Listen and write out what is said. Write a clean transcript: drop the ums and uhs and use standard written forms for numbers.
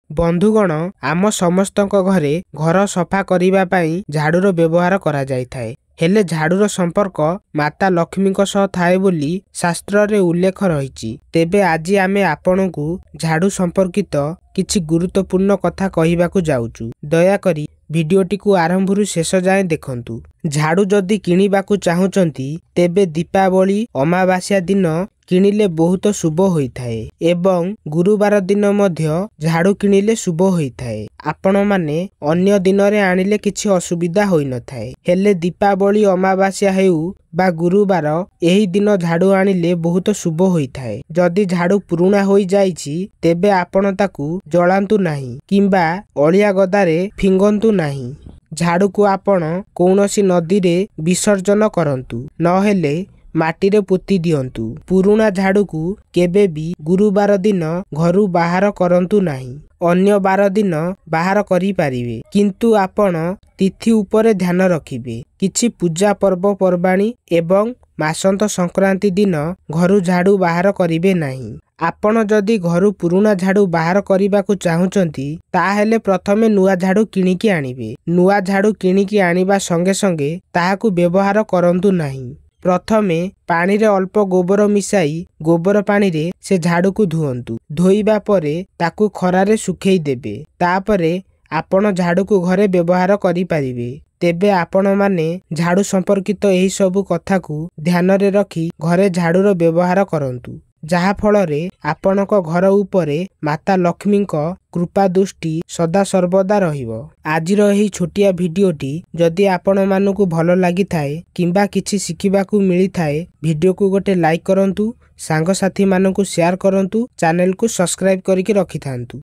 बंधुगण आम समस्तक घरे घर सफा करिबा पई झाड़ूर व्यवहार करा जायथाय। हेले झाड़ूर संपर्क माता लक्ष्मी सह थाए बोली शास्त्र रे उल्लेख रही। तेबे आज आमे आपनकु झाड़ू संपर्कित किछि गुरुत्वपूर्ण कथा कहिबाकु जाउचु। दयाकरी भिडियोटी को आरंभरू शेष जाए देखंतु। झाड़ू जदि किनिबाकु चाहुचंती तेबे दीपावली अमावास्या दिन किनिले बहुत शुभ होइथाए एवं गुरुवार दिन मध्य झाड़ू किनिले शुभ होइथाए। आपण माने अन्य दिन रे आनिले किछि असुविधा होई नथाए। हेले दीपावली अमावास्या हेउ बा गुरुवार एही दिन झाड़ू आनिले बहुत शुभ होइथाए। जदि झाड़ू पुराना होई जाइछि तेबे आपण ताकू जलांतु नाही किंबा अलिया गदारे फिंगंतु नाही। झाड़ू को आपण कौनसी नदी रे विसर्जन करंतु नहेले माटी रे पोती दियंतु। पुराना झाड़ू को केबे भी गुरुवार दिन घरु बाहर करंतु नाही। अन्य बार दिन बाहर करी पारिबे किंतु आपण तिथि उपरे ध्यान रखिबे। किछि पूजा पर्व पर्बाणी एवं मासंत संक्रांति दिन घरु झाड़ू बाहर करिबे नाही। आपण जदि घरु पुराना झाड़ू बाहर करिबाकु चाहुचंती ताहेले प्रथमे नुआ झाड़ू किनिकी आनिबे। नुआ झाड़ू किनिकी आनिबा संगे संगे ताहाकु व्यवहार करंतु नाही। प्रथमे पानी रे अल्प गोबर मिसाई गोबर पानी रे से झाड़ू को धुअंतु। धोइबा परे ताकू खरारे सुखेई देबे। तापरे आपण झाड़ू को घरे व्यवहार करि पारिबे। तेबे आपण माने झाड़ू संपर्कित एही सबु कथा को ध्यान रे रखी घरे झाड़ूर व्यवहार करंतु। जहा फलरे आपणक घर उपरे माता लक्ष्मी कृपा दृष्टि सदा सर्वदा रहिबो। आजिर एही छोटिया भिडियोटी जदि आपण मानकु भलो लागि थाए किंबा किछि शिखिबाकु मिली थाए भिडियो को गोटे लाइक करंतु, सांग साथी मानकु शेयर करंतु, चैनल को सब्सक्राइब करिके रखि थांतु।